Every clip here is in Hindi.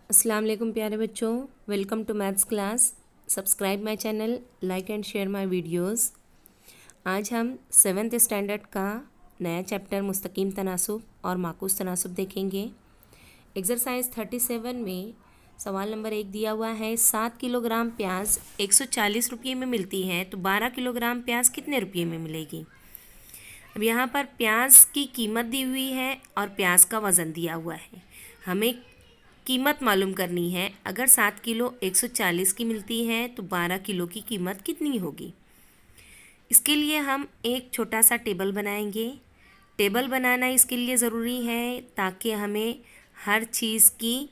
अस्सलाम वालेकुम प्यारे बच्चों, welcome to maths class. Subscribe my channel, like and share my videos. आज हम 7th स्टैंडर्ड का नया चैप्टर मुस्तकीम तनासुब और माकूस तनासुब देखेंगे। एक्सरसाइज 37 में सवाल नंबर 1 दिया हुआ है, 7 किलोग्राम प्याज 140 रुपये में मिलती है तो 12 किलोग्राम प्याज कितने रुपये में मिलेगी। अब यहाँ पर प्याज की कीमत दी हुई है और प्याज का वज़न दिया हुआ है। हमें कीमत मालूम करनी है। अगर 7 किलो 140 की मिलती है तो 12 किलो की कीमत कितनी होगी। इसके लिए हम एक छोटा सा टेबल बनाएंगे। टेबल बनाना इसके लिए ज़रूरी है ताकि हमें हर चीज़ की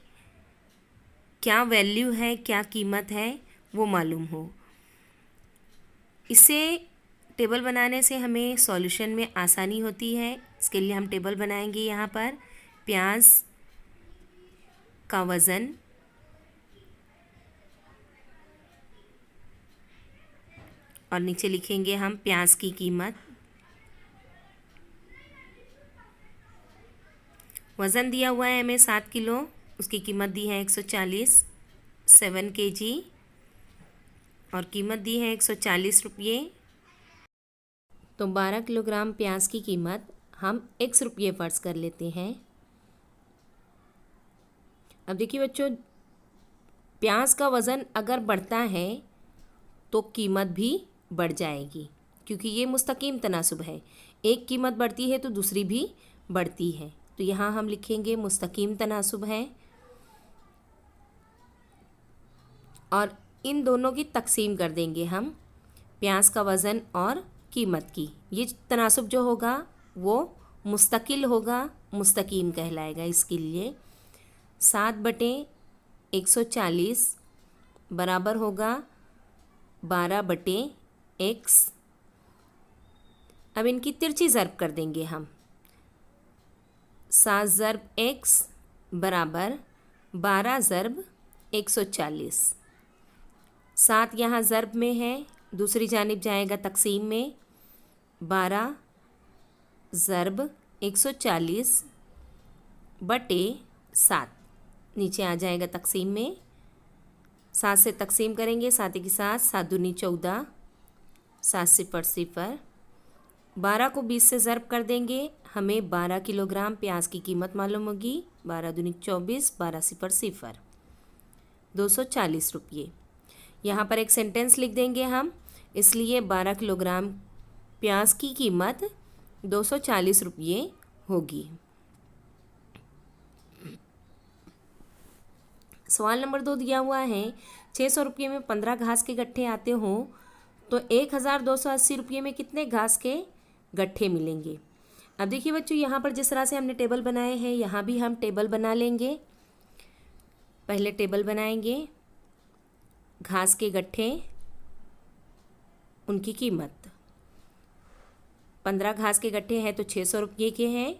क्या वैल्यू है, क्या कीमत है वो मालूम हो। इसे टेबल बनाने से हमें सॉल्यूशन में आसानी होती है। इसके लिए हम टेबल बनाएंगे। यहाँ पर प्याज का वज़न, और नीचे लिखेंगे हम प्याज की कीमत। वज़न दिया हुआ है हमें 7 किलो, उसकी कीमत दी है 140, 7 kg, और कीमत दी है 140 रुपये। तो 12 किलोग्राम प्याज की कीमत हम x रुपये फ़र्ज़ कर लेते हैं। अब देखिए बच्चों, प्याज का वज़न अगर बढ़ता है तो कीमत भी बढ़ जाएगी, क्योंकि ये मुस्तकीम तनासुब है। एक कीमत बढ़ती है तो दूसरी भी बढ़ती है। तो यहाँ हम लिखेंगे मुस्तकीम तनासुब है और इन दोनों की तकसीम कर देंगे हम, प्याज का वज़न और कीमत की। ये तनासुब जो होगा वो मुस्तकिल होगा, मुस्तकीम कहलाएगा। इसके लिए 7/140 बराबर होगा 12/x। अब इनकी तिरछी ज़र्ब कर देंगे हम। 7 ज़र्ब x बराबर 12 ज़र्ब 140। 7 यहाँ ज़र्ब में है, दूसरी जानिब जाएगा तकसीम में। 12 ज़र्ब 140 बटे 7 नीचे आ जाएगा तकसीम में। 7 से तकसीम करेंगे, 7 की 7, 7 दूनी 14, 7 0 0। 12 को 20 से ज़र्ब कर देंगे, हमें 12 किलोग्राम प्याज की कीमत मालूम होगी। 12 दूनी 24, 12 0 0, 240 रुपये। यहाँ पर एक सेंटेंस लिख देंगे हम, इसलिए 12 किलोग्राम प्याज की कीमत 240 रुपये होगी। सवाल नंबर 2 दिया हुआ है, 600 रुपये में 15 घास के गट्ठे आते हों तो 1280 रुपये में कितने घास के गट्ठे मिलेंगे। अब देखिए बच्चों, यहाँ पर जिस तरह से हमने टेबल बनाए हैं, यहाँ भी हम टेबल बना लेंगे। पहले टेबल बनाएंगे, घास के गट्ठे, उनकी कीमत। 15 घास के गट्ठे हैं तो 600 रुपये के हैं,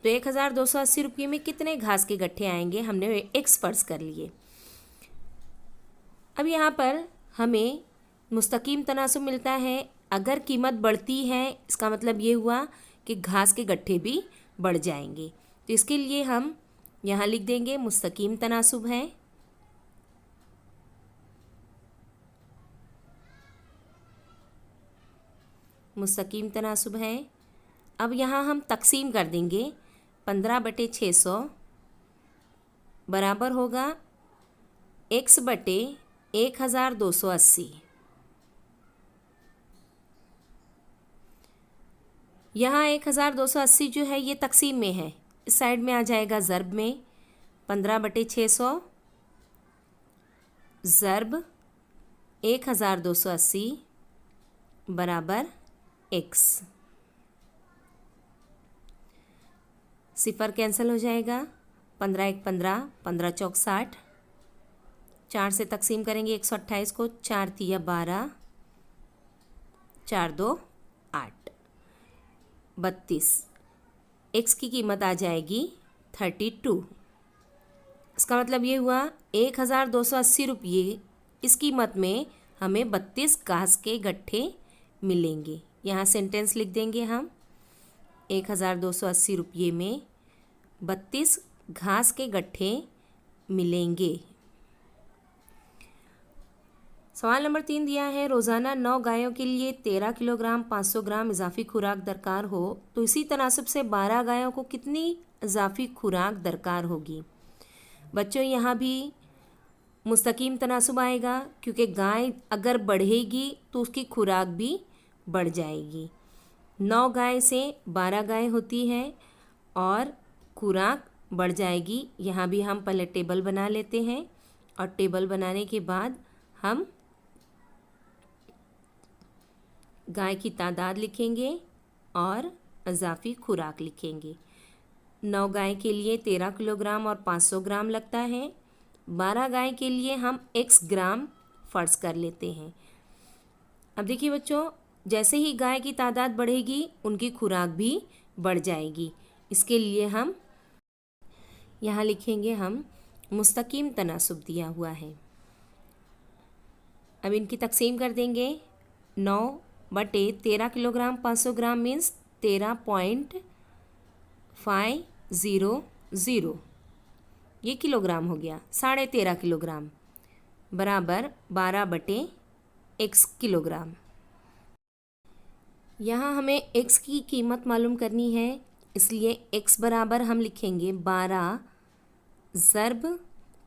तो 1280 रुपये में कितने घास के गट्ठे आएंगे, हमने एक्स फ़र्ज़ कर लिए। अब यहाँ पर हमें मुस्तकीम तनासुब मिलता है। अगर कीमत बढ़ती है इसका मतलब ये हुआ कि घास के गट्ठे भी बढ़ जाएंगे। तो इसके लिए हम यहाँ लिख देंगे मुस्तकीम तनासुब है। मुस्तकीम तनासुब है। अब यहाँ हम तकसीम कर देंगे। 15/600 बराबर होगा x बटे 1280। यहाँ 1280 जो है ये तकसीम में है, इस साइड में आ जाएगा ज़र्ब में। 15/600 ज़र्ब 1280 बराबर x। सिफर कैंसिल हो जाएगा। 15 1 15, 15 चौक 60। 4 से तकसीम करेंगे 128 को, 4 तिया 12, 4 2 8, 32। एक्स की कीमत आ जाएगी 32। इसका मतलब ये हुआ 1280 रुपये इस कीमत में हमें 32 घास के गट्ठे मिलेंगे। यहाँ सेंटेंस लिख देंगे हम, 1280 रुपये में 32 घास के गट्ठे मिलेंगे। सवाल नंबर 3 दिया है, रोज़ाना 9 गायों के लिए 13 किलोग्राम 500 ग्राम इजाफी खुराक दरकार हो तो इसी तनासब से 12 गायों को कितनी इजाफी खुराक दरकार होगी। बच्चों यहाँ भी मुस्तकीम तनासुब आएगा, क्योंकि गाय अगर बढ़ेगी तो उसकी खुराक भी बढ़ जाएगी। 9 गाय से 12 गाय होती है और खुराक बढ़ जाएगी। यहाँ भी हम पहले टेबल बना लेते हैं और टेबल बनाने के बाद हम गाय की तादाद लिखेंगे और इजाफी खुराक लिखेंगे। 9 गाय के लिए 13 किलोग्राम और 500 ग्राम लगता है। 12 गाय के लिए हम x ग्राम फ़र्ज़ कर लेते हैं। अब देखिए बच्चों, जैसे ही गाय की तादाद बढ़ेगी उनकी खुराक भी बढ़ जाएगी। इसके लिए हम यहाँ लिखेंगे, हम मुस्तकीम तनासुब दिया हुआ है। अब इनकी तकसीम कर देंगे। 9/13 किलोग्राम 500 ग्राम मीन्स 13.500, ये किलोग्राम हो गया। 13.5 किलोग्राम बराबर 12/x किलोग्राम। यहाँ हमें x की कीमत मालूम करनी है, इसलिए x बराबर हम लिखेंगे 12 ज़रब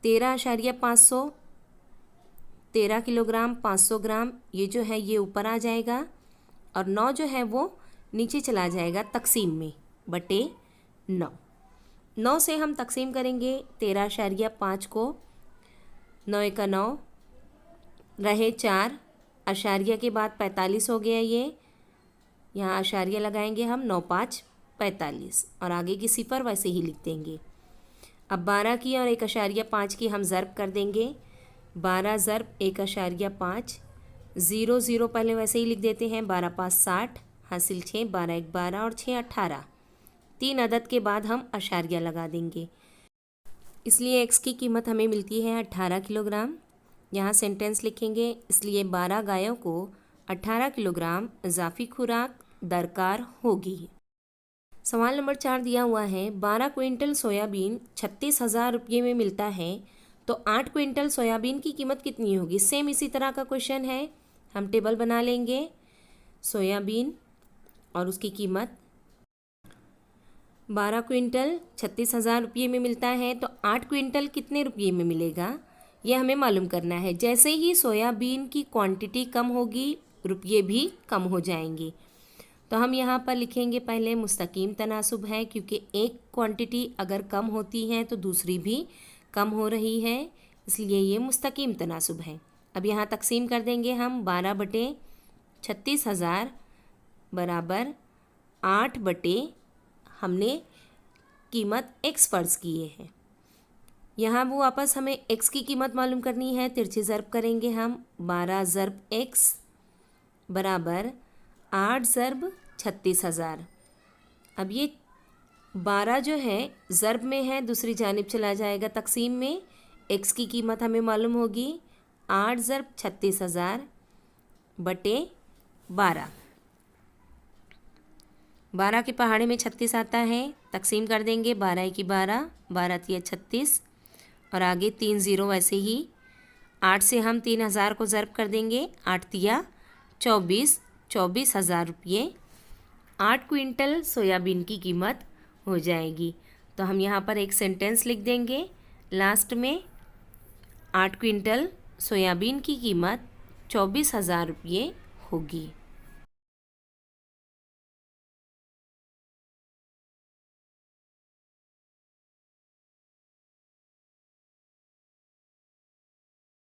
13.500, 13 किलोग्राम 500 ग्राम, ये जो है ये ऊपर आ जाएगा और 9 जो है वो नीचे चला जाएगा तकसीम में बटे 9। 9 से हम तकसीम करेंगे 13.5 को, 9 का 9 रहे 4, अशारिया के बाद 45 हो गया। ये यहाँ अशारिया लगाएंगे हम, 9 5 45 और आगे की सिफर वैसे ही लिख देंगे। अब 12 की और 1.5 की हम ज़रब कर देंगे। 12 ज़रब 1.5, 0 0 पहले वैसे ही लिख देते हैं। 12 5 60 हासिल 6, 12 1 12 और 6 18। 3 अदद के बाद हम अशारिया लगा देंगे, इसलिए x की कीमत हमें मिलती है 18 किलोग्राम। यहाँ सेंटेंस लिखेंगे, इसलिए 12 गायों को 18 किलोग्राम इजाफी खुराक दरकार होगी। सवाल नंबर 4 दिया हुआ है, 12 क्विंटल सोयाबीन 36,000 रुपये में मिलता है तो 8 क्विंटल सोयाबीन की कीमत कितनी होगी। सेम इसी तरह का क्वेश्चन है, हम टेबल बना लेंगे। सोयाबीन और उसकी कीमत 12 क्विंटल 36,000 रुपये में मिलता है तो 8 क्विंटल कितने रुपये में मिलेगा, यह हमें मालूम करना है। जैसे ही सोयाबीन की क्वांटिटी कम होगी रुपये भी कम हो जाएंगे। तो हम यहाँ पर लिखेंगे, पहले मुस्तकीम तनासुब है, क्योंकि एक क्वांटिटी अगर कम होती है तो दूसरी भी कम हो रही है, इसलिए ये मुस्तकीम तनासुब है। अब यहाँ तकसीम कर देंगे हम, 12/36,000 बराबर 8/ हमने कीमत x फ़र्ज़ किए हैं। यहाँ वो वापस हमें x की कीमत मालूम करनी है, तिरछे ज़रब करेंगे हम। 12 ज़रब x बराबर 8 ज़रब 36,000। अब ये 12 जो है ज़रब में है, दूसरी जानिब चला जाएगा तकसीम में। x की कीमत हमें मालूम होगी 8 ज़रब 36,000 बटे 12। 12 के पहाड़े में 36 आता है, तकसीम कर देंगे। 12 की 12, 12 तिया 36 और आगे 3 ज़ीरो वैसे ही। 8 से हम 3,000 को ज़रब कर देंगे, 8 तिया 24, 24,000 रुपये 8 क्विंटल सोयाबीन की कीमत हो जाएगी। तो हम यहाँ पर एक सेंटेंस लिख देंगे लास्ट में, 8 क्विंटल सोयाबीन की कीमत 24,000 रुपये होगी।